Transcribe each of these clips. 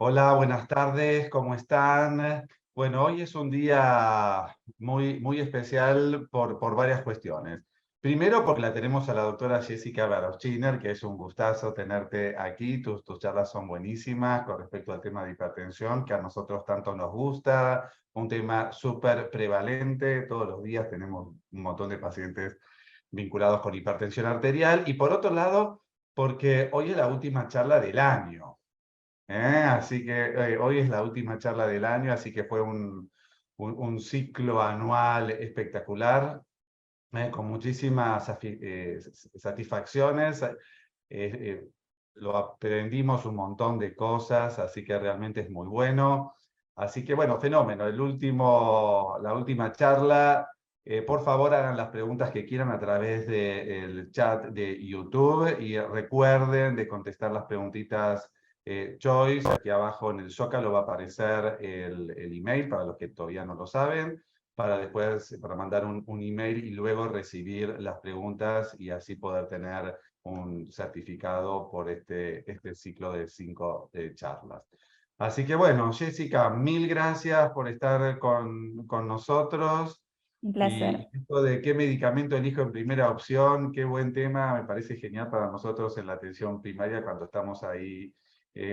Hola, buenas tardes, ¿cómo están? Bueno, hoy es un día muy especial por varias cuestiones. Primero, porque la tenemos a la doctora Jessica Baroschiner, que es un gustazo tenerte aquí. Tus charlas son buenísimas con respecto al tema de hipertensión, que a nosotros tanto nos gusta, un tema súper prevalente. Todos los días tenemos un montón de pacientes vinculados con hipertensión arterial. Y por otro lado, porque hoy es la última charla del año. Así que hoy es la última charla del año, así que fue un ciclo anual espectacular, con muchísimas satisfacciones. Eh, lo aprendimos un montón de cosas, así que realmente es muy bueno. Así que bueno, fenómeno. La última charla. Por favor, hagan las preguntas que quieran a través del chat de YouTube y recuerden de contestar las preguntitas Choice. Aquí abajo en el Zócalo va a aparecer el email para los que todavía no lo saben, para mandar un email y luego recibir las preguntas y así poder tener un certificado por este ciclo de 5 charlas. Así que bueno, Jessica, mil gracias por estar con nosotros. Un Y placer. esto de qué medicamento elijo en primera opción, qué buen tema, me parece genial para nosotros en la atención primaria cuando estamos ahí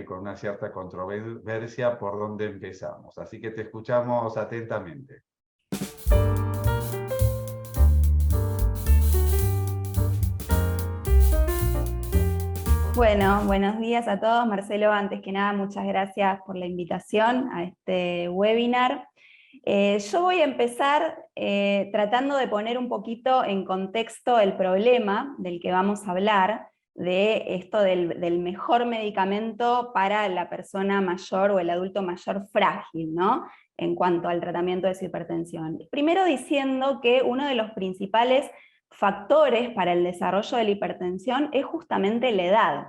con una cierta controversia por dónde empezamos. Así que te escuchamos atentamente. Bueno, buenos días a todos. Marcelo, antes que nada, muchas gracias por la invitación a este webinar. Yo voy a empezar tratando de poner un poquito en contexto el problema del que vamos a hablar, de esto del mejor medicamento para la persona mayor o el adulto mayor frágil, ¿no? En cuanto al tratamiento de su hipertensión. Primero diciendo que uno de los principales factores para el desarrollo de la hipertensión es justamente la edad.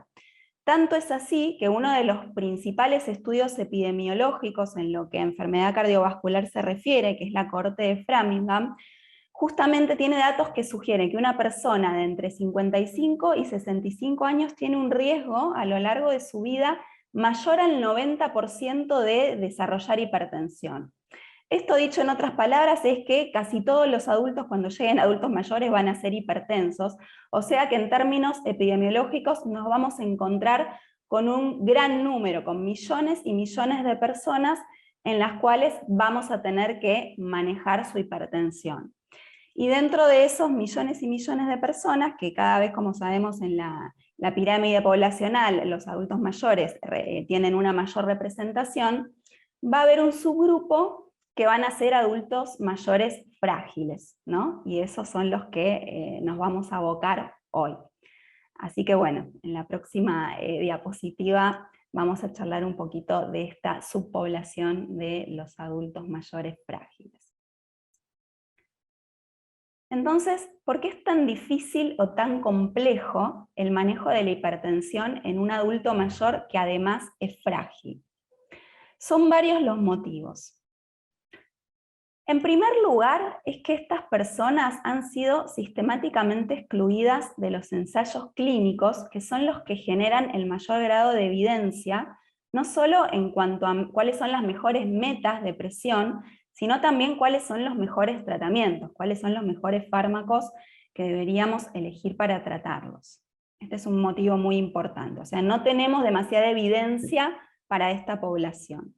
Tanto es así que uno de los principales estudios epidemiológicos en lo que a enfermedad cardiovascular se refiere, que es la Cohorte de Framingham, justamente tiene datos que sugieren que una persona de entre 55 y 65 años tiene un riesgo a lo largo de su vida mayor al 90% de desarrollar hipertensión. Esto, dicho en otras palabras, es que casi todos los adultos, cuando lleguen adultos mayores, van a ser hipertensos, o sea que en términos epidemiológicos nos vamos a encontrar con un gran número, con millones y millones de personas en las cuales vamos a tener que manejar su hipertensión. Y dentro de esos millones y millones de personas, que cada vez, como sabemos, en la pirámide poblacional, los adultos mayores tienen una mayor representación, va a haber un subgrupo que van a ser adultos mayores frágiles, ¿no? Y esos son los que nos vamos a abocar hoy. Así que bueno, en la próxima diapositiva vamos a charlar un poquito de esta subpoblación de los adultos mayores frágiles. Entonces, ¿por qué es tan difícil o tan complejo el manejo de la hipertensión en un adulto mayor que además es frágil? Son varios los motivos. En primer lugar, es que estas personas han sido sistemáticamente excluidas de los ensayos clínicos, que son los que generan el mayor grado de evidencia, no solo en cuanto a cuáles son las mejores metas de presión, sino también cuáles son los mejores tratamientos, cuáles son los mejores fármacos que deberíamos elegir para tratarlos. Este es un motivo muy importante, o sea, no tenemos demasiada evidencia para esta población.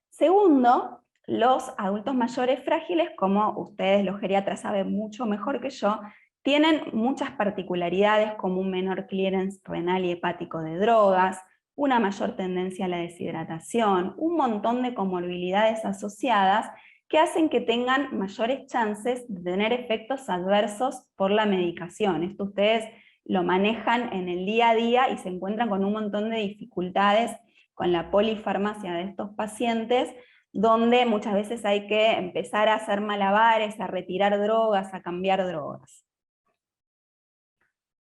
Segundo, los adultos mayores frágiles, como ustedes los geriatras saben mucho mejor que yo, tienen muchas particularidades como un menor clearance renal y hepático de drogas, una mayor tendencia a la deshidratación, un montón de comorbilidades asociadas que hacen que tengan mayores chances de tener efectos adversos por la medicación. Esto ustedes lo manejan en el día a día y se encuentran con un montón de dificultades con la polifarmacia de estos pacientes, donde muchas veces hay que empezar a hacer malabares, a retirar drogas, a cambiar drogas.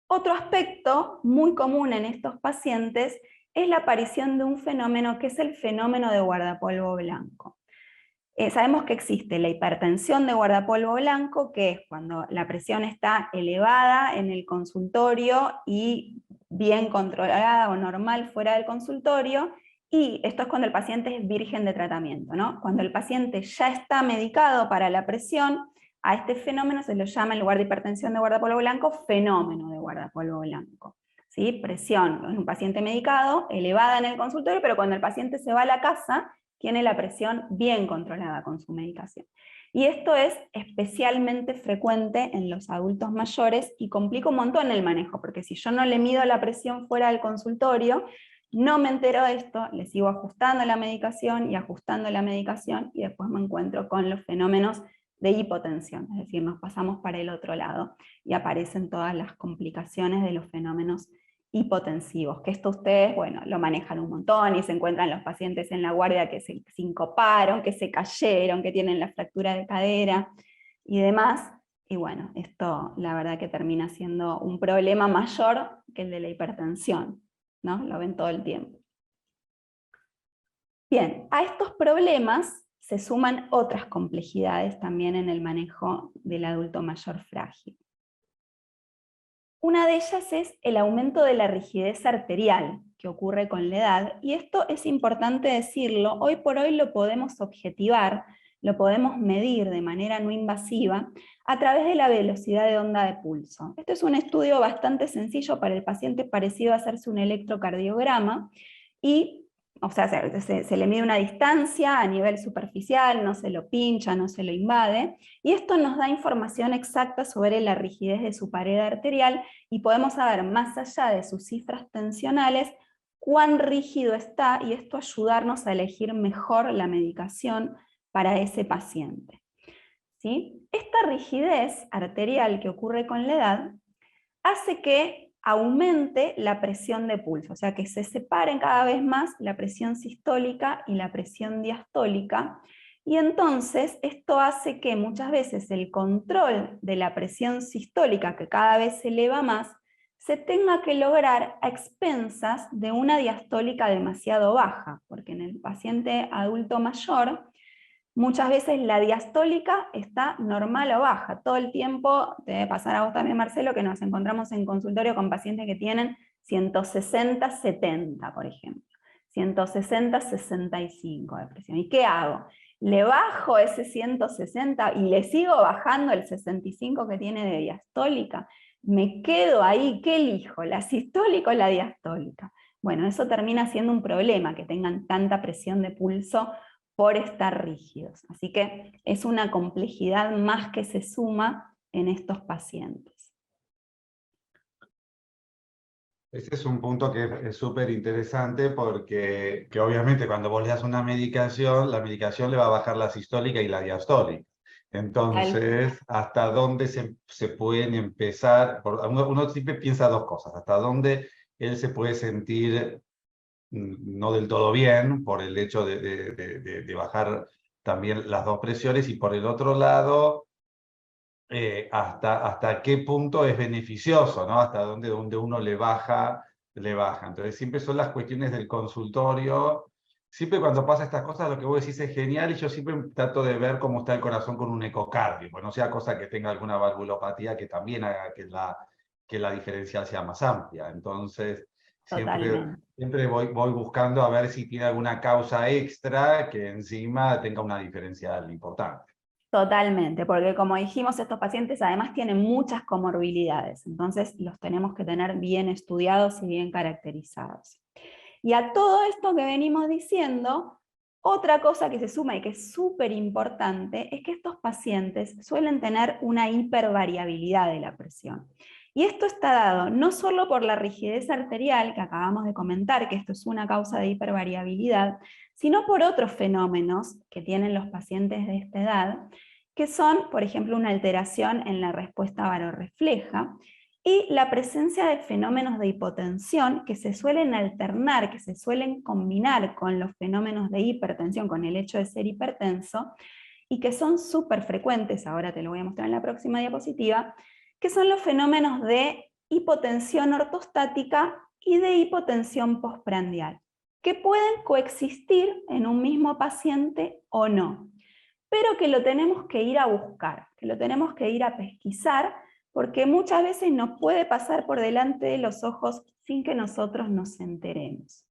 Otro aspecto muy común en estos pacientes es la aparición de un fenómeno que es el fenómeno de guardapolvo blanco. Sabemos que existe la hipertensión de guardapolvo blanco, que es cuando la presión está elevada en el consultorio y bien controlada o normal fuera del consultorio, Y esto es cuando el paciente es virgen de tratamiento, ¿no? Cuando el paciente ya está medicado para la presión, a este fenómeno se lo llama, en lugar de hipertensión de guardapolvo blanco, fenómeno de guardapolvo blanco. ¿Sí? Presión en un paciente medicado, elevada en el consultorio, pero cuando el paciente se va a la casa, tiene la presión bien controlada con su medicación. Y esto es especialmente frecuente en los adultos mayores y complica un montón el manejo, porque si yo no le mido la presión fuera del consultorio, no me entero de esto, le sigo ajustando la medicación y ajustando la medicación, y después me encuentro con los fenómenos de hipotensión, es decir, nos pasamos para el otro lado y aparecen todas las complicaciones de los fenómenos hipotensivos, que esto ustedes, bueno, lo manejan un montón y se encuentran los pacientes en la guardia que se sincoparon, que se cayeron, que tienen la fractura de cadera y demás, y bueno, esto la verdad que termina siendo un problema mayor que el de la hipertensión, ¿no? Lo ven todo el tiempo. Bien, a estos problemas se suman otras complejidades también en el manejo del adulto mayor frágil. Una de ellas es el aumento de la rigidez arterial que ocurre con la edad, y esto es importante decirlo, hoy por hoy lo podemos objetivar, lo podemos medir de manera no invasiva a través de la velocidad de onda de pulso. Este es un estudio bastante sencillo para el paciente, parecido a hacerse un electrocardiograma, y o sea, se le mide una distancia a nivel superficial, no se lo pincha, no se lo invade, y esto nos da información exacta sobre la rigidez de su pared arterial, y podemos saber, más allá de sus cifras tensionales, cuán rígido está, y esto ayudarnos a elegir mejor la medicación para ese paciente. ¿Sí? Esta rigidez arterial que ocurre con la edad hace que aumente la presión de pulso, o sea que se separen cada vez más la presión sistólica y la presión diastólica, y entonces esto hace que muchas veces el control de la presión sistólica, que cada vez se eleva más, se tenga que lograr a expensas de una diastólica demasiado baja, porque en el paciente adulto mayor, muchas veces la diastólica está normal o baja. Todo el tiempo, te debe pasar a vos también, Marcelo, que nos encontramos en consultorio con pacientes que tienen 160-70, por ejemplo. 160-65 de presión. ¿Y qué hago? ¿Le bajo ese 160 y le sigo bajando el 65 que tiene de diastólica? ¿Me quedo ahí? ¿Qué elijo? ¿La sistólica o la diastólica? Bueno, eso termina siendo un problema, que tengan tanta presión de pulso por estar rígidos. Así que es una complejidad más que se suma en estos pacientes. Ese es un punto que es súper interesante porque que obviamente cuando vos le das una medicación, la medicación le va a bajar la sistólica y la diastólica. Entonces, ¿hasta dónde se pueden empezar? Uno siempre piensa dos cosas. ¿Hasta dónde él se puede sentir no del todo bien por el hecho de bajar también las dos presiones? Y por el otro lado, hasta qué punto es beneficioso, ¿no? Hasta donde uno le baja. Entonces siempre son las cuestiones del consultorio. Siempre cuando pasa estas cosas, lo que vos decís es genial, y yo siempre trato de ver cómo está el corazón con un ecocardio, pues no sea cosa que tenga alguna valvulopatía que también haga que la diferencial sea más amplia. Entonces, siempre voy buscando a ver si tiene alguna causa extra que encima tenga una diferencial importante. Totalmente, porque como dijimos, estos pacientes además tienen muchas comorbilidades, entonces los tenemos que tener bien estudiados y bien caracterizados. Y a todo esto que venimos diciendo, otra cosa que se suma y que es súper importante es que estos pacientes suelen tener una hipervariabilidad de la presión. Y esto está dado no solo por la rigidez arterial, que acabamos de comentar, que esto es una causa de hipervariabilidad, sino por otros fenómenos que tienen los pacientes de esta edad, que son, por ejemplo, una alteración en la respuesta varorrefleja, y la presencia de fenómenos de hipotensión que se suelen alternar, que se suelen combinar con los fenómenos de hipertensión, con el hecho de ser hipertenso, y que son súper frecuentes, ahora te lo voy a mostrar en la próxima diapositiva, que son los fenómenos de hipotensión ortostática y de hipotensión postprandial, que pueden coexistir en un mismo paciente o no, pero que lo tenemos que ir a buscar, que lo tenemos que ir a pesquisar, porque muchas veces nos puede pasar por delante de los ojos sin que nosotros nos enteremos.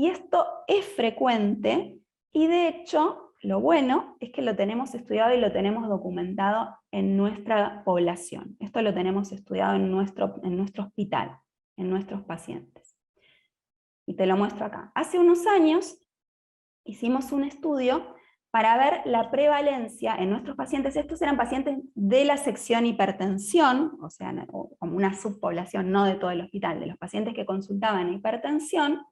Y esto es frecuente, y de hecho, lo bueno es que lo tenemos estudiado y lo tenemos documentado en nuestra población. Esto lo tenemos estudiado en nuestro hospital, en nuestros pacientes. Y te lo muestro acá. Hace unos años hicimos un estudio para ver la prevalencia en nuestros pacientes. Estos eran pacientes de la sección hipertensión, o sea, como una subpoblación, no de todo el hospital, de los pacientes que consultaban hipertensión,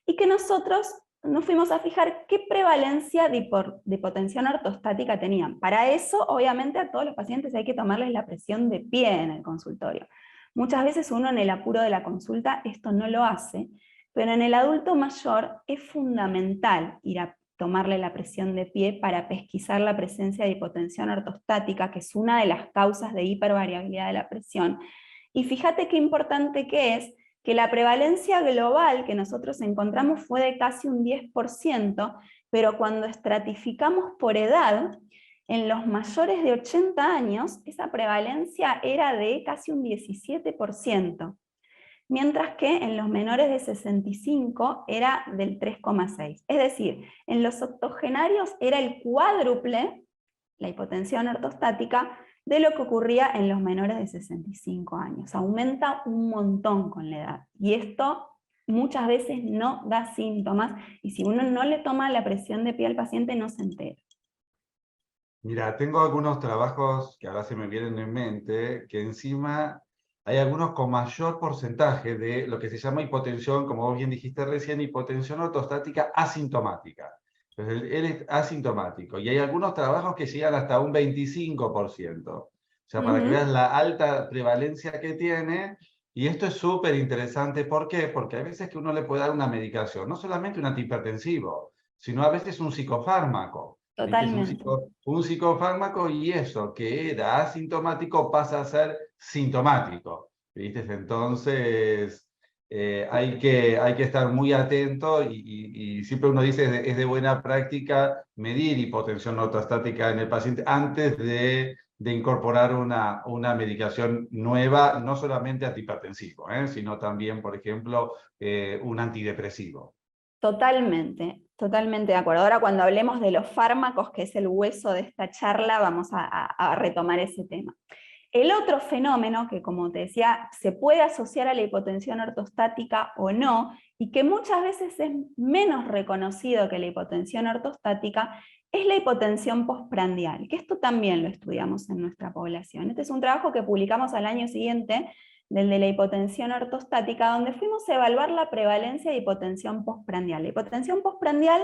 y que nosotros nos fuimos a fijar qué prevalencia de hipotensión ortostática tenían. Para eso, obviamente, a todos los pacientes hay que tomarles la presión de pie en el consultorio. Muchas veces uno en el apuro de la consulta esto no lo hace, pero en el adulto mayor es fundamental ir a tomarle la presión de pie para pesquisar la presencia de hipotensión ortostática, que es una de las causas de hipervariabilidad de la presión. Y fíjate qué importante que es que la prevalencia global que nosotros encontramos fue de casi un 10%, pero cuando estratificamos por edad, en los mayores de 80 años, esa prevalencia era de casi un 17%, mientras que en los menores de 65 era del 3,6%. Es decir, en los octogenarios era el cuádruple, la hipotensión ortostática, de lo que ocurría en los menores de 65 años. Aumenta un montón con la edad. Y esto muchas veces no da síntomas, y si uno no le toma la presión de pie al paciente no se entera. Mira, tengo algunos trabajos que ahora se me vienen en mente, que encima hay algunos con mayor porcentaje de lo que se llama hipotensión, como vos bien dijiste recién, hipotensión ortostática asintomática. Entonces, él es asintomático, y hay algunos trabajos que llegan hasta un 25%. O sea, para que veas la alta prevalencia que tiene, y esto es súper interesante. ¿Por qué? Porque hay veces que uno le puede dar una medicación, no solamente un antihipertensivo, sino a veces un psicofármaco. ¿Viste? Es Totalmente. un psicofármaco, y eso que era asintomático pasa a ser sintomático. ¿Viste? Entonces, hay que estar muy atento, y siempre uno dice es de buena práctica medir hipotensión ortostática en el paciente antes de incorporar una medicación nueva, no solamente antihipertensivo, sino también, por ejemplo, un antidepresivo. Totalmente, totalmente de acuerdo. Ahora cuando hablemos de los fármacos, que es el hueso de esta charla, vamos a retomar ese tema. El otro fenómeno que, como te decía, se puede asociar a la hipotensión ortostática o no, y que muchas veces es menos reconocido que la hipotensión ortostática, es la hipotensión postprandial, que esto también lo estudiamos en nuestra población. Este es un trabajo que publicamos al año siguiente, del de la hipotensión ortostática, donde fuimos a evaluar la prevalencia de hipotensión postprandial. La hipotensión postprandial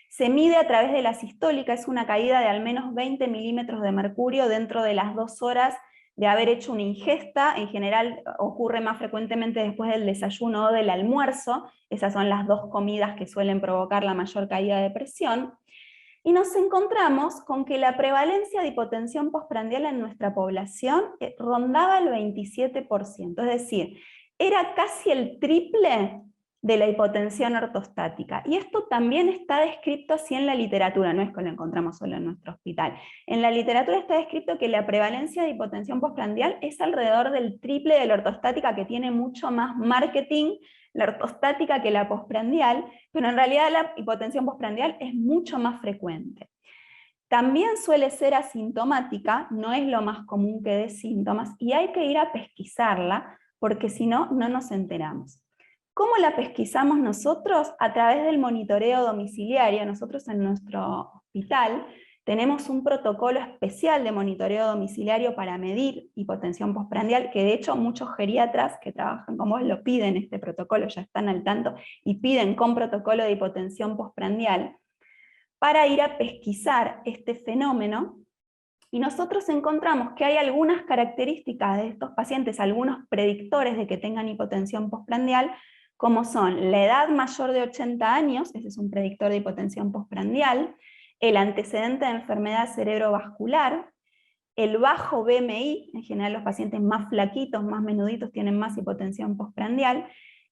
se mide a través de la sistólica, es una caída de al menos 20 milímetros de mercurio dentro de las 2 horas de haber hecho una ingesta. En general ocurre más frecuentemente después del desayuno o del almuerzo. Esas son las 2 comidas que suelen provocar la mayor caída de presión. Y nos encontramos con que la prevalencia de hipotensión postprandial en nuestra población rondaba el 27%, es decir, era casi el triple de la hipotensión ortostática. Y esto también está descrito así en la literatura, no es que lo encontramos solo en nuestro hospital. En la literatura está descrito que la prevalencia de hipotensión postprandial es alrededor del triple de la ortostática, que tiene mucho más marketing la ortostática que la postprandial, pero en realidad la hipotensión postprandial es mucho más frecuente. También suele ser asintomática, no es lo más común que dé síntomas, y hay que ir a pesquisarla, porque si no, no nos enteramos. ¿Cómo la pesquisamos nosotros? A través del monitoreo domiciliario. Nosotros en nuestro hospital tenemos un protocolo especial de monitoreo domiciliario para medir hipotensión postprandial, que de hecho muchos geriatras que trabajan con vos lo piden, este protocolo, ya están al tanto, y piden con protocolo de hipotensión postprandial, para ir a pesquisar este fenómeno. Y nosotros encontramos que hay algunas características de estos pacientes, algunos predictores de que tengan hipotensión postprandial, como son la edad mayor de 80 años, ese es un predictor de hipotensión postprandial, el antecedente de enfermedad cerebrovascular, el bajo BMI, en general los pacientes más flaquitos, más menuditos tienen más hipotensión postprandial,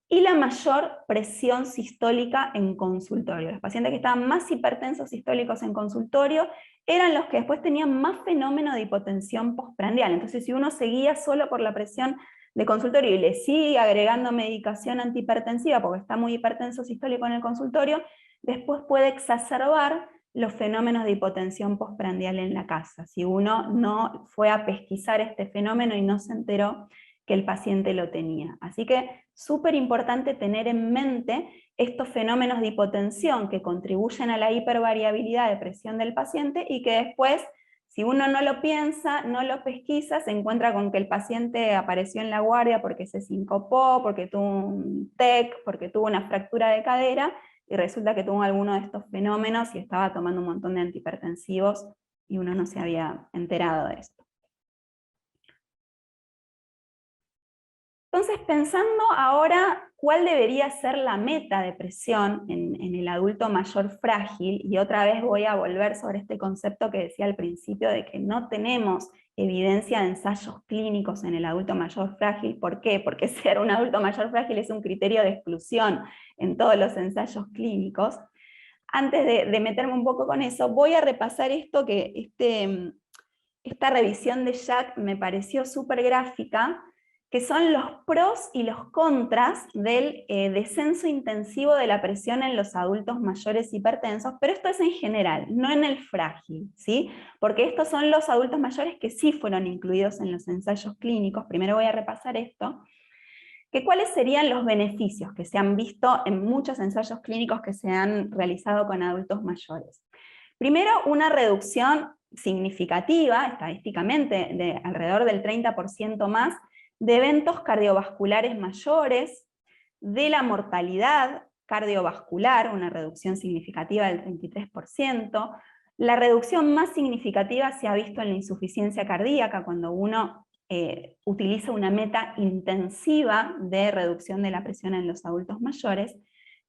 y la mayor presión sistólica en consultorio. Los pacientes que estaban más hipertensos sistólicos en consultorio eran los que después tenían más fenómeno de hipotensión postprandial. Entonces, si uno seguía solo por la presión de consultorio y le sigue agregando medicación antihipertensiva porque está muy hipertenso sistólico en el consultorio, después puede exacerbar los fenómenos de hipotensión postprandial en la casa, si uno no fue a pesquisar este fenómeno y no se enteró que el paciente lo tenía. Así que súper importante tener en mente estos fenómenos de hipotensión que contribuyen a la hipervariabilidad de presión del paciente y que después, si uno no lo piensa, no lo pesquisa, se encuentra con que el paciente apareció en la guardia porque se sincopó, porque tuvo un TEC, porque tuvo una fractura de cadera, y resulta que tuvo alguno de estos fenómenos y estaba tomando un montón de antihipertensivos y uno no se había enterado de esto. Entonces, pensando ahora cuál debería ser la meta de presión en el adulto mayor frágil, y otra vez voy a volver sobre este concepto que decía al principio de que no tenemos evidencia de ensayos clínicos en el adulto mayor frágil. ¿Por qué? Porque ser un adulto mayor frágil es un criterio de exclusión en todos los ensayos clínicos. Antes de meterme un poco con eso, voy a repasar esto que esta revisión de Jack me pareció súper gráfica, que son los pros y los contras del descenso intensivo de la presión en los adultos mayores hipertensos, pero esto es en general, no en el frágil, ¿sí? Porque estos son los adultos mayores que sí fueron incluidos en los ensayos clínicos. Primero voy a repasar esto, que cuáles serían los beneficios que se han visto en muchos ensayos clínicos que se han realizado con adultos mayores. Primero, una reducción significativa, estadísticamente, de alrededor del 30% más, de eventos cardiovasculares mayores, de la mortalidad cardiovascular, una reducción significativa del 33%, la reducción más significativa se ha visto en la insuficiencia cardíaca, cuando uno utiliza una meta intensiva de reducción de la presión en los adultos mayores,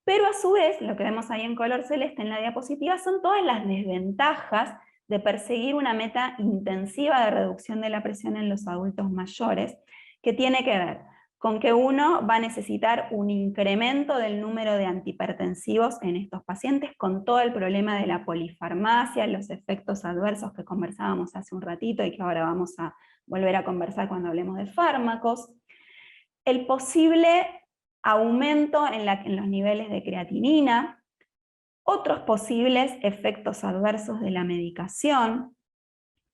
pero a su vez, lo que vemos ahí en color celeste en la diapositiva, son todas las desventajas de perseguir una meta intensiva de reducción de la presión en los adultos mayores, que tiene que ver con que uno va a necesitar un incremento del número de antihipertensivos en estos pacientes, con todo el problema de la polifarmacia, los efectos adversos que conversábamos hace un ratito y que ahora vamos a volver a conversar cuando hablemos de fármacos, el posible aumento en los niveles de creatinina, otros posibles efectos adversos de la medicación,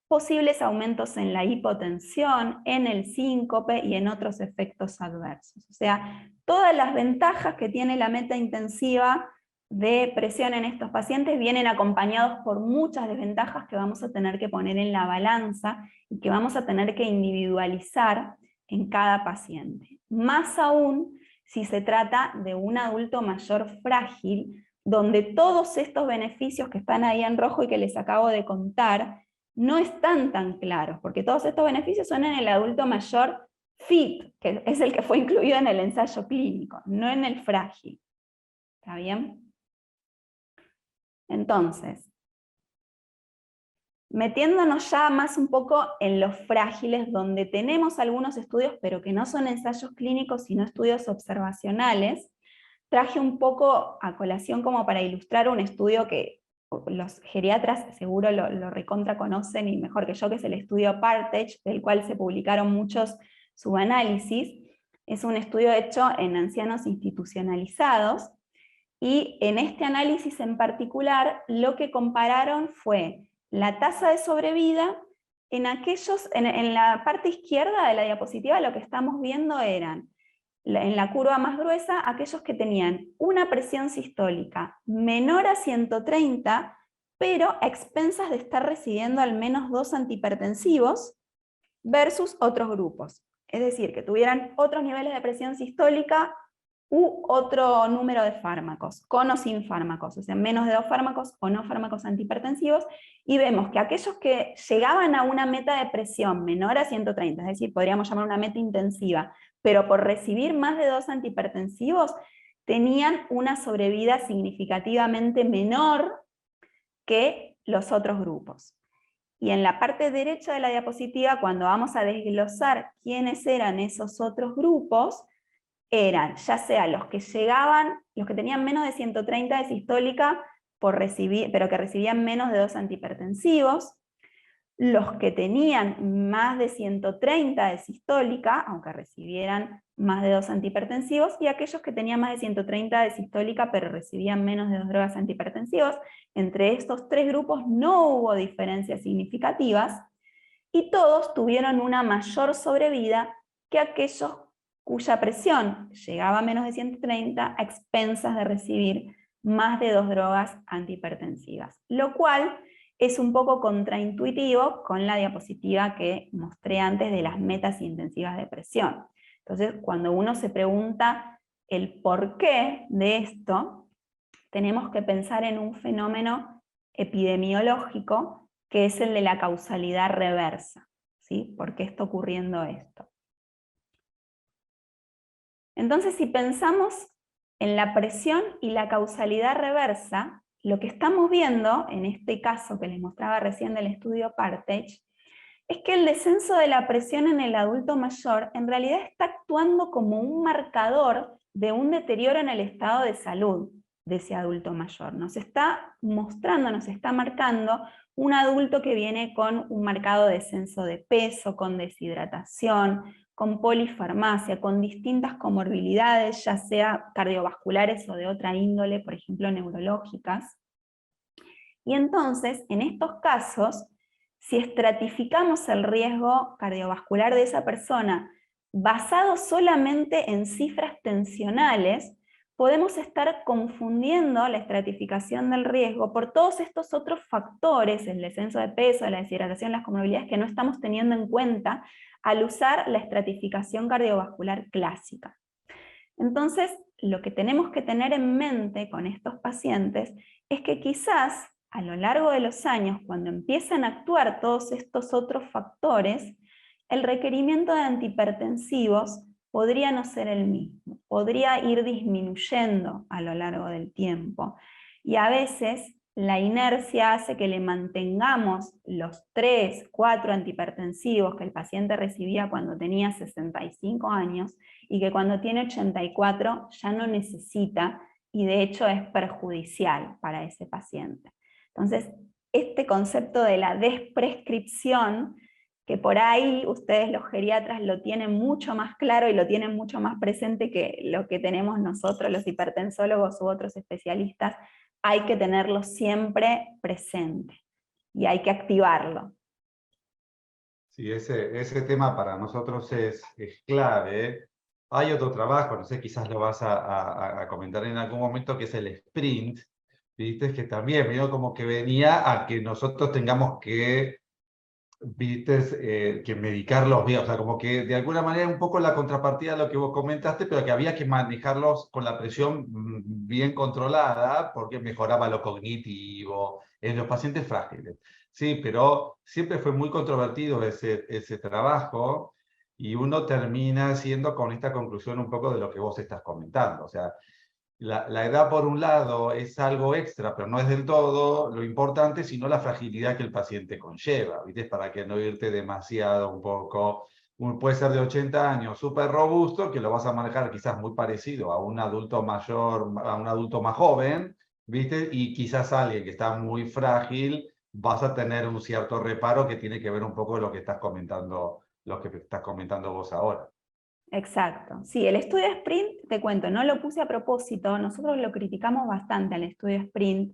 posibles aumentos en la hipotensión, en el síncope y en otros efectos adversos. O sea, todas las ventajas que tiene la meta intensiva de presión en estos pacientes vienen acompañados por muchas desventajas que vamos a tener que poner en la balanza y que vamos a tener que individualizar en cada paciente. Más aún si se trata de un adulto mayor frágil, donde todos estos beneficios que están ahí en rojo y que les acabo de contar, no están tan claros, porque todos estos beneficios son en el adulto mayor fit, que es el que fue incluido en el ensayo clínico, no en el frágil. ¿Está bien? Entonces, metiéndonos ya más un poco en los frágiles, donde tenemos algunos estudios, pero que no son ensayos clínicos, sino estudios observacionales, traje un poco a colación como para ilustrar un estudio que los geriatras seguro lo recontra conocen y mejor que yo, que es el estudio Partech, del cual se publicaron muchos subanálisis. Es un estudio hecho en ancianos institucionalizados, y en este análisis en particular lo que compararon fue la tasa de sobrevida en la parte izquierda de la diapositiva. Lo que estamos viendo eran, en la curva más gruesa, aquellos que tenían una presión sistólica menor a 130, pero a expensas de estar recibiendo al menos 2 antihipertensivos, versus otros grupos. Es decir, que tuvieran otros niveles de presión sistólica u otro número de fármacos, con o sin fármacos, o sea, menos de 2 fármacos o no fármacos antihipertensivos, y vemos que aquellos que llegaban a una meta de presión menor a 130, es decir, podríamos llamar una meta intensiva, pero por recibir más de 2 antihipertensivos, tenían una sobrevida significativamente menor que los otros grupos. Y en la parte derecha de la diapositiva, cuando vamos a desglosar quiénes eran esos otros grupos, eran ya sea los que tenían menos de 130 de sistólica pero que recibían menos de 2 antihipertensivos, los que tenían más de 130 de sistólica, aunque recibieran más de 2 antihipertensivos, y aquellos que tenían más de 130 de sistólica pero recibían menos de 2 drogas antihipertensivas. Entre estos 3 grupos no hubo diferencias significativas, y todos tuvieron una mayor sobrevida que aquellos cuya presión llegaba a menos de 130 a expensas de recibir más de 2 drogas antihipertensivas, lo cual es un poco contraintuitivo con la diapositiva que mostré antes de las metas intensivas de presión. Entonces, cuando uno se pregunta el porqué de esto, tenemos que pensar en un fenómeno epidemiológico que es el de la causalidad reversa. ¿Sí? ¿Por qué está ocurriendo esto? Entonces, si pensamos en la presión y la causalidad reversa, lo que estamos viendo, en este caso que les mostraba recién del estudio Partech, es que el descenso de la presión en el adulto mayor en realidad está actuando como un marcador de un deterioro en el estado de salud de ese adulto mayor. Nos está mostrando, nos está marcando un adulto que viene con un marcado descenso de peso, con deshidratación, con polifarmacia, con distintas comorbilidades, ya sea cardiovasculares o de otra índole, por ejemplo neurológicas. Y entonces, en estos casos, si estratificamos el riesgo cardiovascular de esa persona basado solamente en cifras tensionales, podemos estar confundiendo la estratificación del riesgo por todos estos otros factores, el descenso de peso, la deshidratación, las comorbilidades, que no estamos teniendo en cuenta al usar la estratificación cardiovascular clásica. Entonces, lo que tenemos que tener en mente con estos pacientes es que quizás a lo largo de los años, cuando empiezan a actuar todos estos otros factores, el requerimiento de antihipertensivos podría no ser el mismo, podría ir disminuyendo a lo largo del tiempo. Y a veces la inercia hace que le mantengamos los 3, 4 antihipertensivos que el paciente recibía cuando tenía 65 años, y que cuando tiene 84 ya no necesita, y de hecho es perjudicial para ese paciente. Entonces, este concepto de la desprescripción, que por ahí ustedes los geriatras lo tienen mucho más claro y lo tienen mucho más presente que lo que tenemos nosotros los hipertensólogos u otros especialistas, hay que tenerlo siempre presente y hay que activarlo. Sí, ese tema para nosotros es clave. Hay otro trabajo, no sé, quizás lo vas a comentar en algún momento, que es el sprint, viste, que también medio como que venía a que nosotros tengamos que, viste, que medicarlos bien, o sea, como que de alguna manera un poco la contrapartida de lo que vos comentaste, pero que había que manejarlos con la presión bien controlada, porque mejoraba lo cognitivo en los pacientes frágiles. Sí, pero siempre fue muy controvertido ese trabajo, y uno termina siendo con esta conclusión un poco de lo que vos estás comentando. O sea, la edad por un lado es algo extra, pero no es del todo lo importante, sino la fragilidad que el paciente conlleva, ¿viste? Para que no irte demasiado un poco. Puede ser de 80 años, súper robusto, que lo vas a manejar quizás muy parecido a un adulto mayor, a un adulto más joven, ¿viste? Y quizás alguien que está muy frágil, vas a tener un cierto reparo que tiene que ver un poco de lo que estás comentando vos ahora. Exacto. Sí, el estudio Sprint, te cuento, no lo puse a propósito, nosotros lo criticamos bastante al estudio Sprint,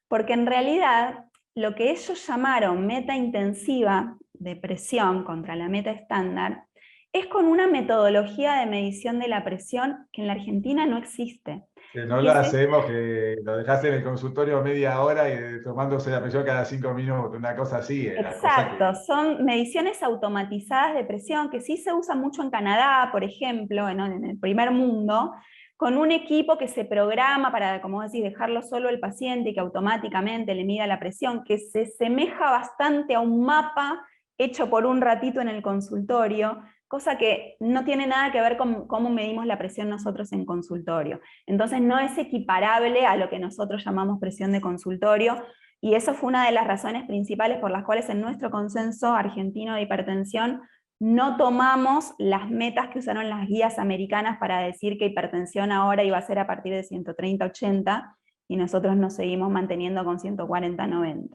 porque en realidad lo que ellos llamaron meta intensiva de presión contra la meta estándar es con una metodología de medición de la presión que en la Argentina no existe. Que no Y lo ese, hacemos, que lo dejaste en el consultorio media hora y tomándose la presión cada 5 minutos, una cosa así, la cosa Exacto, que... son mediciones automatizadas de presión que sí se usan mucho en Canadá, por ejemplo, en el primer mundo, con un equipo que se programa para, como decís, dejarlo solo el paciente y que automáticamente le mida la presión, que se semeja bastante a un mapa hecho por un ratito en el consultorio, cosa que no tiene nada que ver con cómo medimos la presión nosotros en consultorio. Entonces no es equiparable a lo que nosotros llamamos presión de consultorio, y eso fue una de las razones principales por las cuales en nuestro consenso argentino de hipertensión no tomamos las metas que usaron las guías americanas para decir que hipertensión ahora iba a ser a partir de 130-80, y nosotros nos seguimos manteniendo con 140-90.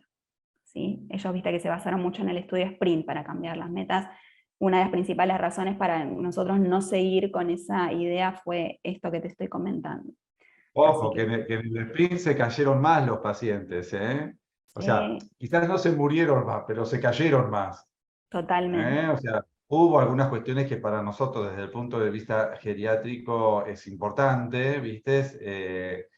¿sí? Ellos, viste, que se basaron mucho en el estudio Sprint para cambiar las metas. Una de las principales razones para nosotros no seguir con esa idea fue esto que te estoy comentando. Ojo, que en el sprint se cayeron más los pacientes, ¿eh? O sea, Sí, quizás no se murieron más, pero se cayeron más. totalmente. O sea, hubo algunas cuestiones que para nosotros desde el punto de vista geriátrico es importante, ¿viste?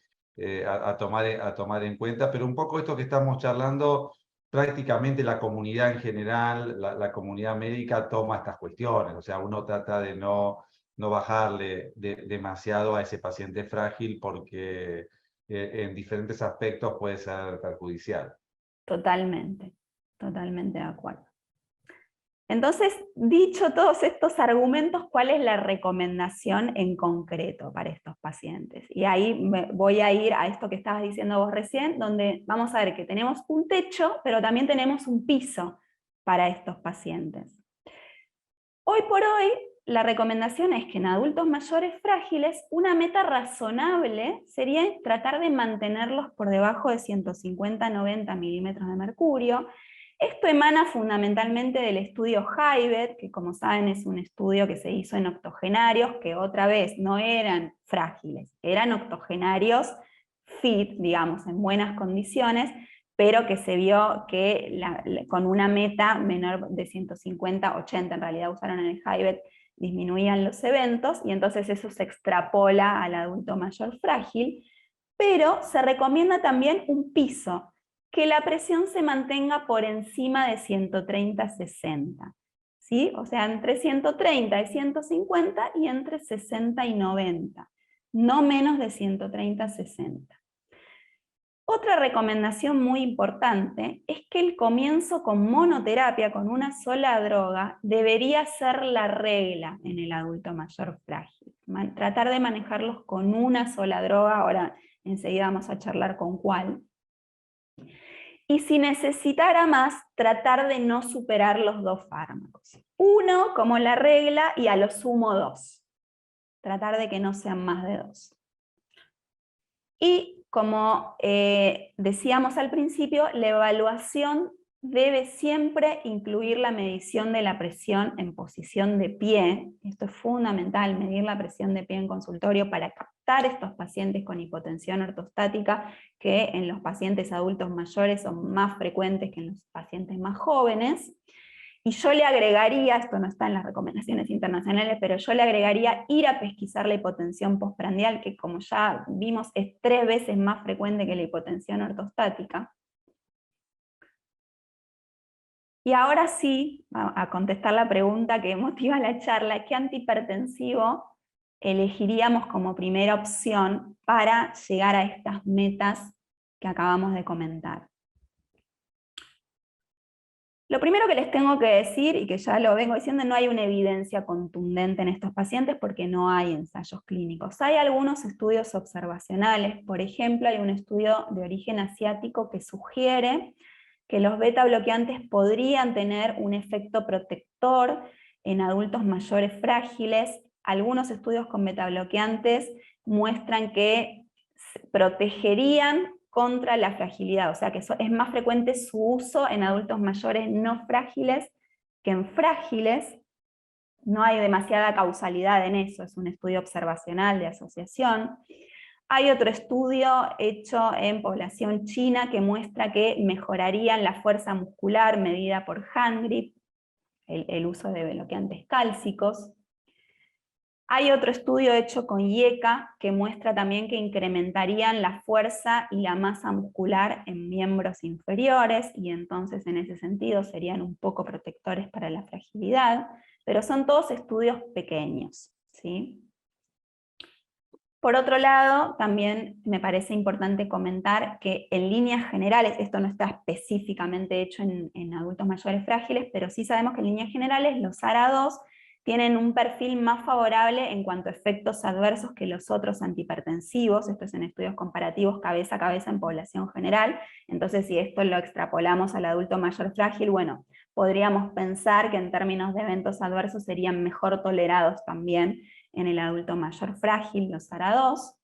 A tomar en cuenta, pero un poco esto que estamos charlando, prácticamente la comunidad en general, la comunidad médica toma estas cuestiones, o sea, uno trata de no bajarle demasiado a ese paciente frágil porque en diferentes aspectos puede ser perjudicial. Totalmente, totalmente de acuerdo. Entonces, dicho todos estos argumentos, ¿cuál es la recomendación en concreto para estos pacientes? Y ahí voy a ir a esto que estabas diciendo vos recién, donde vamos a ver que tenemos un techo, pero también tenemos un piso para estos pacientes. Hoy por hoy, la recomendación es que en adultos mayores frágiles, una meta razonable sería tratar de mantenerlos por debajo de 150-90 milímetros de mercurio. Esto emana fundamentalmente del estudio Hyvet, que como saben es un estudio que se hizo en octogenarios, que otra vez no eran frágiles, eran octogenarios fit, digamos, en buenas condiciones, pero que se vio que con una meta menor de 150-80, en realidad usaron en el Hyvet, disminuían los eventos, y entonces eso se extrapola al adulto mayor frágil, pero se recomienda también un piso, que la presión se mantenga por encima de 130-60, ¿sí? O sea, entre 130 y 150 y entre 60 y 90, no menos de 130-60. Otra recomendación muy importante es que el comienzo con monoterapia, con una sola droga, debería ser la regla en el adulto mayor frágil. Tratar de manejarlos con una sola droga, ahora enseguida vamos a charlar con cuál. Y si necesitara más, tratar de no superar los 2 fármacos. Uno como la regla y a lo sumo 2. Tratar de que no sean más de 2. Y como decíamos al principio, la evaluación debe siempre incluir la medición de la presión en posición de pie. Esto es fundamental, medir la presión de pie en consultorio para captar estos pacientes con hipotensión ortostática, que en los pacientes adultos mayores son más frecuentes que en los pacientes más jóvenes. Y yo le agregaría, esto no está en las recomendaciones internacionales, pero yo le agregaría ir a pesquisar la hipotensión postprandial, que como ya vimos es 3 veces más frecuente que la hipotensión ortostática. Y ahora sí, a contestar la pregunta que motiva la charla, ¿qué antihipertensivo elegiríamos como primera opción para llegar a estas metas que acabamos de comentar? Lo primero que les tengo que decir, y que ya lo vengo diciendo, no hay una evidencia contundente en estos pacientes porque no hay ensayos clínicos. Hay algunos estudios observacionales, por ejemplo, hay un estudio de origen asiático que sugiere que los beta bloqueantes podrían tener un efecto protector en adultos mayores frágiles. Algunos estudios con beta bloqueantes muestran que protegerían contra la fragilidad, o sea que es más frecuente su uso en adultos mayores no frágiles que en frágiles. No hay demasiada causalidad en eso, es un estudio observacional de asociación. Hay otro estudio hecho en población china que muestra que mejorarían la fuerza muscular medida por handgrip, el uso de bloqueantes cálcicos. Hay otro estudio hecho con IECA que muestra también que incrementarían la fuerza y la masa muscular en miembros inferiores, y entonces en ese sentido serían un poco protectores para la fragilidad, pero son todos estudios pequeños, ¿sí? Por otro lado, también me parece importante comentar que en líneas generales, esto no está específicamente hecho en adultos mayores frágiles, pero sí sabemos que en líneas generales los ARA2 tienen un perfil más favorable en cuanto a efectos adversos que los otros antihipertensivos. Esto es en estudios comparativos cabeza a cabeza en población general. Entonces, si esto lo extrapolamos al adulto mayor frágil, bueno, podríamos pensar que en términos de eventos adversos serían mejor tolerados también en el adulto mayor frágil, los ARA2.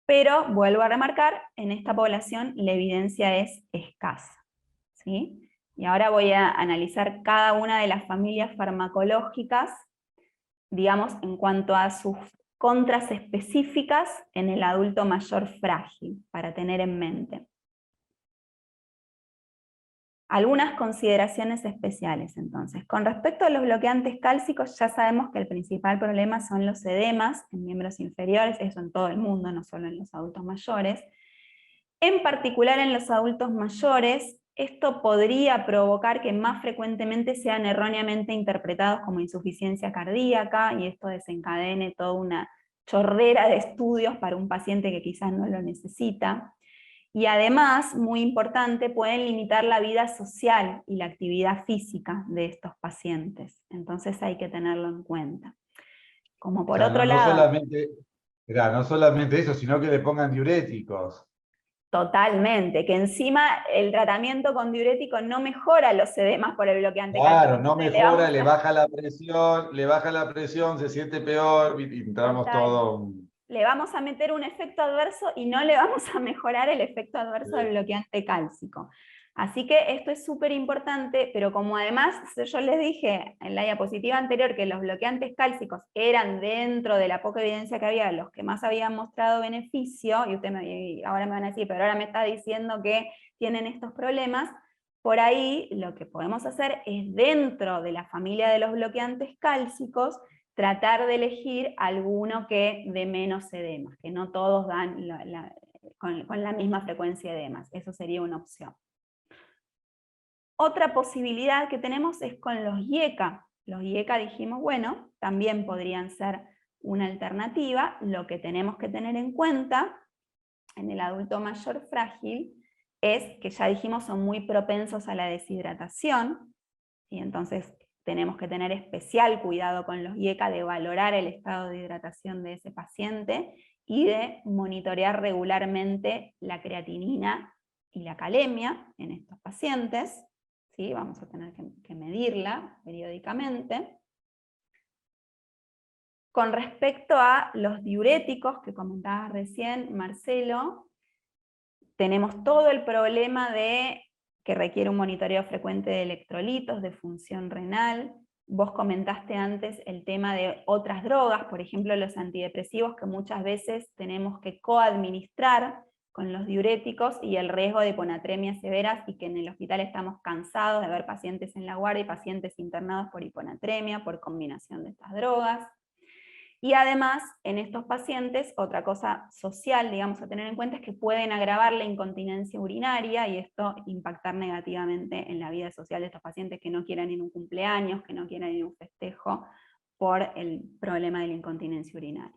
Pero, vuelvo a remarcar, en esta población la evidencia es escasa, ¿sí? Y ahora voy a analizar cada una de las familias farmacológicas, digamos, en cuanto a sus contras específicas en el adulto mayor frágil, para tener en mente. Algunas consideraciones especiales, entonces. Con respecto a los bloqueantes cálcicos, ya sabemos que el principal problema son los edemas en miembros inferiores, eso en todo el mundo, no solo en los adultos mayores. En particular en los adultos mayores, esto podría provocar que más frecuentemente sean erróneamente interpretados como insuficiencia cardíaca, y esto desencadene toda una chorrera de estudios para un paciente que quizás no lo necesita. Y además, muy importante, pueden limitar la vida social y la actividad física de estos pacientes. Entonces hay que tenerlo en cuenta. Como por otro lado... No solamente eso, sino que le pongan diuréticos. Totalmente, que encima el tratamiento con diurético no mejora los edemas por el bloqueante cálcico. Claro, no mejora, le baja la presión, se siente peor, y entramos todo... Le vamos a meter un efecto adverso y no le vamos a mejorar el efecto adverso del bloqueante cálcico. Así que esto es súper importante, pero como además yo les dije en la diapositiva anterior que los bloqueantes cálcicos eran, dentro de la poca evidencia que había, los que más habían mostrado beneficio, y ahora me van a decir, pero ahora me está diciendo que tienen estos problemas, por ahí lo que podemos hacer es, dentro de la familia de los bloqueantes cálcicos, tratar de elegir alguno que dé menos edemas, que no todos dan con la misma frecuencia de edemas. Eso sería una opción. Otra posibilidad que tenemos es con los IECA. Los IECA, dijimos, bueno, también podrían ser una alternativa. Lo que tenemos que tener en cuenta en el adulto mayor frágil es que, ya dijimos, son muy propensos a la deshidratación, y entonces tenemos que tener especial cuidado con los IECA de valorar el estado de hidratación de ese paciente y de monitorear regularmente la creatinina y la calemia en estos pacientes. ¿Sí? Vamos a tener que medirla periódicamente. Con respecto a los diuréticos que comentaba recién Marcelo, tenemos todo el problema de que requiere un monitoreo frecuente de electrolitos, de función renal. Vos comentaste antes el tema de otras drogas, por ejemplo los antidepresivos, que muchas veces tenemos que coadministrar con los diuréticos, y el riesgo de hiponatremias severas, y que en el hospital estamos cansados de ver pacientes en la guardia y pacientes internados por hiponatremia, por combinación de estas drogas. Y además, en estos pacientes, otra cosa social, digamos, a tener en cuenta es que pueden agravar la incontinencia urinaria, y esto impactar negativamente en la vida social de estos pacientes que no quieran ir a un cumpleaños, que no quieran ir a un festejo, por el problema de la incontinencia urinaria.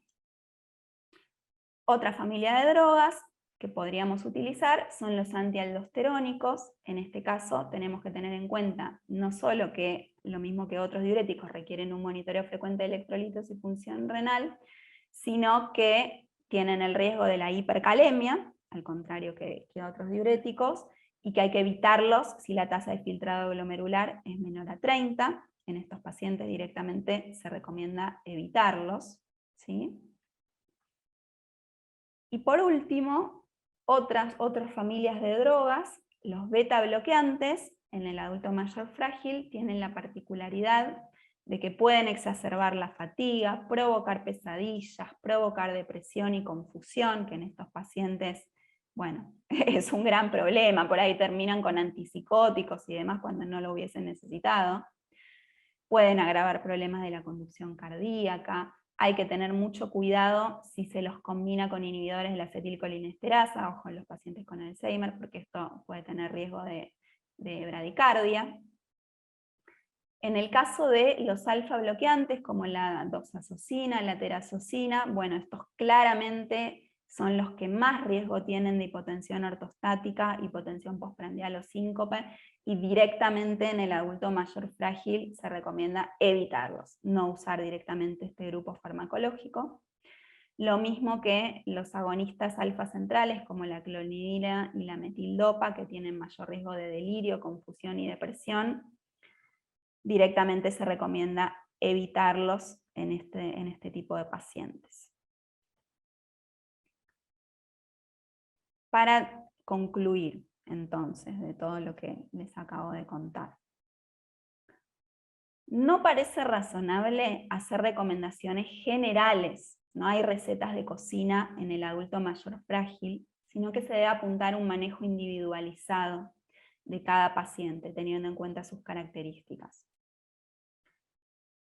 Otra familia de drogas que podríamos utilizar son los antialdosterónicos. En este caso tenemos que tener en cuenta no solo que, lo mismo que otros diuréticos, requieren un monitoreo frecuente de electrolitos y función renal, sino que tienen el riesgo de la hipercalemia, al contrario que otros diuréticos, y que hay que evitarlos si la tasa de filtrado glomerular es menor a 30. En estos pacientes directamente se recomienda evitarlos, ¿sí? Y por último, otras familias de drogas, los beta bloqueantes, en el adulto mayor frágil, tienen la particularidad de que pueden exacerbar la fatiga, provocar pesadillas, provocar depresión y confusión, que en estos pacientes, bueno, es un gran problema, por ahí terminan con antipsicóticos y demás cuando no lo hubiesen necesitado. Pueden agravar problemas de la conducción cardíaca. Hay que tener mucho cuidado si se los combina con inhibidores de la acetilcolinesterasa, ojo en los pacientes con Alzheimer, porque esto puede tener riesgo de bradicardia. En el caso de los alfa bloqueantes, como la doxazocina, la terazocina, bueno, estos claramente son los que más riesgo tienen de hipotensión ortostática, hipotensión postprandial o síncope, y directamente en el adulto mayor frágil se recomienda evitarlos, no usar directamente este grupo farmacológico. Lo mismo que los agonistas alfa centrales, como la clonidina y la metildopa, que tienen mayor riesgo de delirio, confusión y depresión, directamente se recomienda evitarlos en este tipo de pacientes. para concluir, entonces, de todo lo que les acabo de contar. No parece razonable hacer recomendaciones generales. No hay recetas de cocina en el adulto mayor frágil, sino que se debe apuntar a un manejo individualizado de cada paciente, teniendo en cuenta sus características.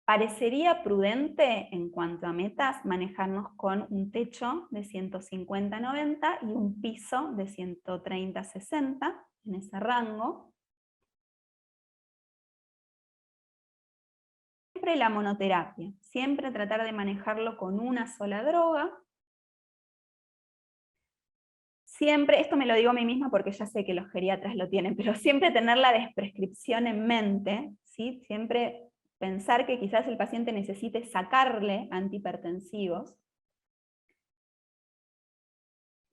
Parecería prudente, en cuanto a metas, manejarnos con un techo de 150-90 y un piso de 130-60, en ese rango. Siempre la monoterapia, siempre tratar de manejarlo con una sola droga. Siempre, esto me lo digo a mí misma porque ya sé que los geriatras lo tienen, pero siempre tener la desprescripción en mente, ¿sí? Siempre pensar que quizás el paciente necesite sacarle antihipertensivos.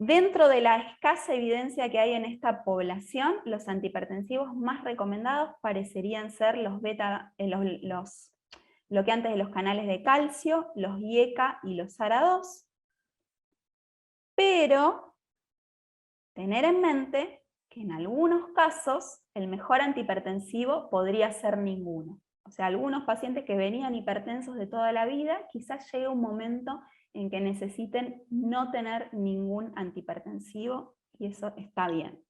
Dentro de la escasa evidencia que hay en esta población, los antihipertensivos más recomendados parecerían ser los bloqueantes de los canales de calcio, los IECA y los ARA2, pero tener en mente que en algunos casos el mejor antihipertensivo podría ser ninguno. O sea, algunos pacientes que venían hipertensos de toda la vida, quizás llegue un momento en que necesiten no tener ningún antihipertensivo, y eso está bien.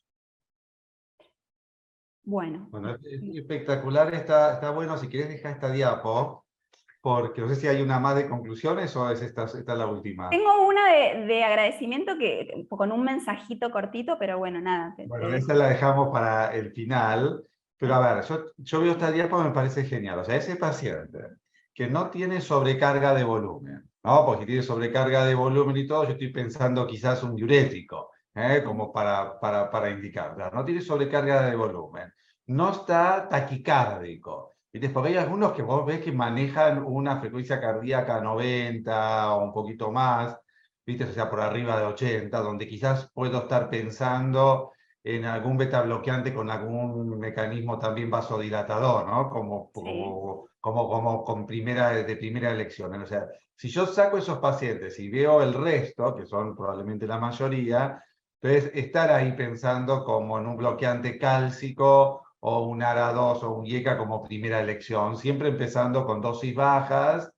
Bueno. Bueno, espectacular, está bueno. Si querés dejar esta diapo, porque no sé si hay una más de conclusiones o es esta la última. Tengo una de agradecimiento con un mensajito cortito, pero bueno, nada. Bueno, esa la dejamos para el final. Pero a ver, yo veo esta diapo, me parece genial. O sea, ese paciente que no tiene sobrecarga de volumen, ¿no? Porque si tiene sobrecarga de volumen y todo, yo estoy pensando quizás un diurético, como para indicar. O sea, no tiene sobrecarga de volumen. No está taquicárdico. ¿Viste? Porque hay algunos que vos ves que manejan una frecuencia cardíaca 90 o un poquito más, ¿viste? O sea, por arriba de 80, donde quizás puedo estar pensando en algún beta bloqueante con algún mecanismo también vasodilatador, ¿no? Como con de primera elección. O sea, si yo saco esos pacientes y veo el resto, que son probablemente la mayoría, entonces estar ahí pensando como en un bloqueante cálcico o un ARA2 o un IECA como primera elección, siempre empezando con dosis bajas,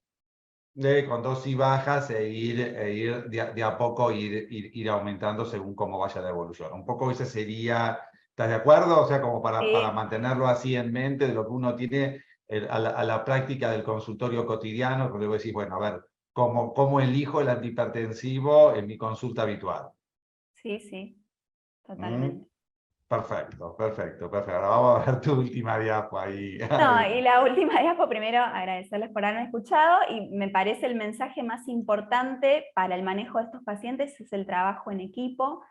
e ir de a poco ir aumentando según cómo vaya la evolución. Un poco ese sería, ¿estás de acuerdo? O sea, como para mantenerlo así en mente de lo que uno tiene a la práctica del consultorio cotidiano, porque luego decís, bueno, a ver, ¿cómo elijo el antihipertensivo en mi consulta habitual? Sí, sí, totalmente. Perfecto. Ahora vamos a ver tu última diapo ahí. No, y la última diapo, primero agradecerles por haberme escuchado, y me parece el mensaje más importante para el manejo de estos pacientes es el trabajo en equipo,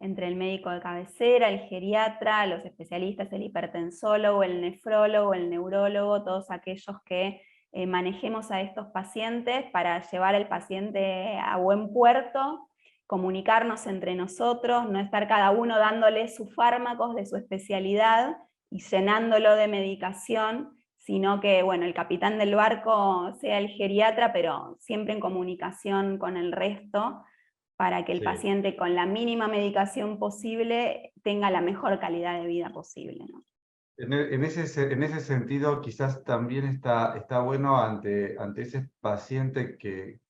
entre el médico de cabecera, el geriatra, los especialistas, el hipertensólogo, el nefrólogo, el neurólogo, todos aquellos que manejemos a estos pacientes para llevar al paciente a buen puerto, comunicarnos entre nosotros, no estar cada uno dándole sus fármacos de su especialidad y llenándolo de medicación, sino que bueno, el capitán del barco sea el geriatra, pero siempre en comunicación con el resto, para que el paciente con la mínima medicación posible tenga la mejor calidad de vida posible, ¿no? En ese sentido, quizás también está bueno ante ese paciente que,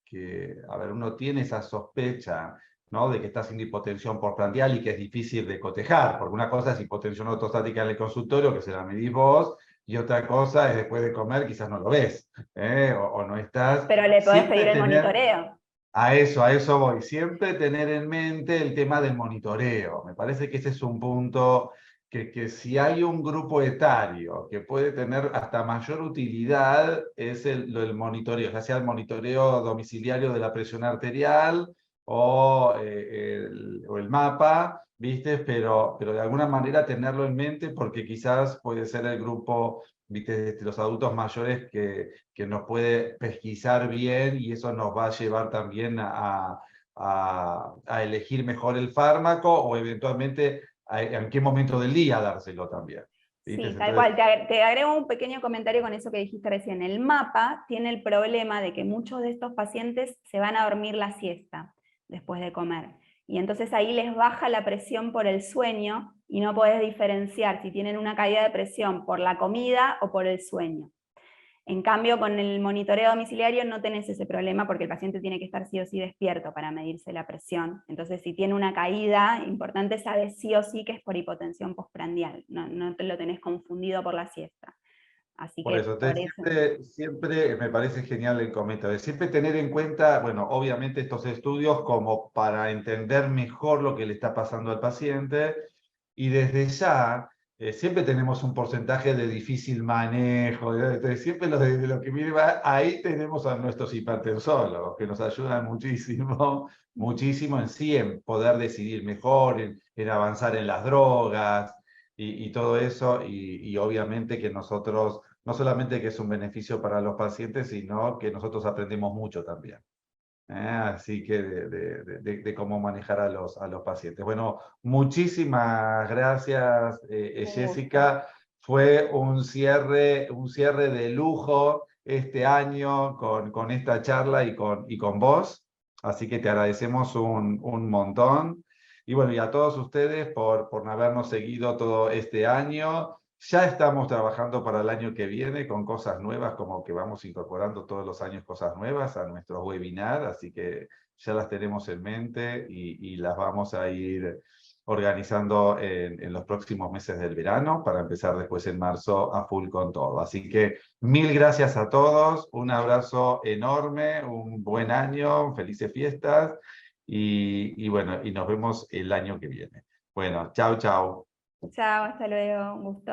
a ver, uno tiene esa sospecha, ¿no? De que está sin hipotensión postprandial y que es difícil de cotejar, porque una cosa es hipotensión ortostática en el consultorio, que se la medís vos, y otra cosa es después de comer, quizás no lo ves, o no estás. Pero le podés Siempre pedir el monitoreo. A eso voy. Siempre tener en mente el tema del monitoreo. Me parece que ese es un punto que si hay un grupo etario que puede tener hasta mayor utilidad es el monitoreo, ya sea el monitoreo domiciliario de la presión arterial o el mapa, ¿viste? Pero de alguna manera tenerlo en mente porque quizás puede ser el grupo, ¿viste? De los adultos mayores que nos puede pesquisar bien y eso nos va a llevar también a elegir mejor el fármaco o eventualmente en qué momento del día dárselo también. ¿Viste? Sí, tal cual. Te agrego un pequeño comentario con eso que dijiste recién. El MAPA tiene el problema de que muchos de estos pacientes se van a dormir la siesta después de comer. y entonces ahí les baja la presión por el sueño y no podés diferenciar si tienen una caída de presión por la comida o por el sueño. En cambio, con el monitoreo domiciliario no tenés ese problema porque el paciente tiene que estar sí o sí despierto para medirse la presión. Entonces, si tiene una caída, importante saber sí o sí que es por hipotensión postprandial, no te lo tenés confundido por la siesta. Así Por que eso, por entonces, eso. siempre me parece genial el comentario. Siempre tener en cuenta, bueno, obviamente estos estudios como para entender mejor lo que le está pasando al paciente, y desde ya siempre tenemos un porcentaje de difícil manejo, siempre lo que viene ahí tenemos a nuestros hipertensólogos que nos ayudan muchísimo, muchísimo en sí, en poder decidir mejor, en avanzar en las drogas y todo eso, y obviamente que nosotros no solamente que es un beneficio para los pacientes, sino que nosotros aprendemos mucho también. Así que de cómo manejar a los pacientes. Bueno, muchísimas gracias, Jessica. Fue un cierre de lujo este año con esta charla y con vos. Así que te agradecemos un montón. Y bueno, y a todos ustedes por habernos seguido todo este año. Ya estamos trabajando para el año que viene con cosas nuevas, como que vamos incorporando todos los años cosas nuevas a nuestro webinar, así que ya las tenemos en mente y las vamos a ir organizando en los próximos meses del verano para empezar después en marzo a full con todo. Así que mil gracias a todos, un abrazo enorme, un buen año, felices fiestas y bueno, y nos vemos el año que viene. Bueno, chao, chao. Chao, hasta luego, un gusto.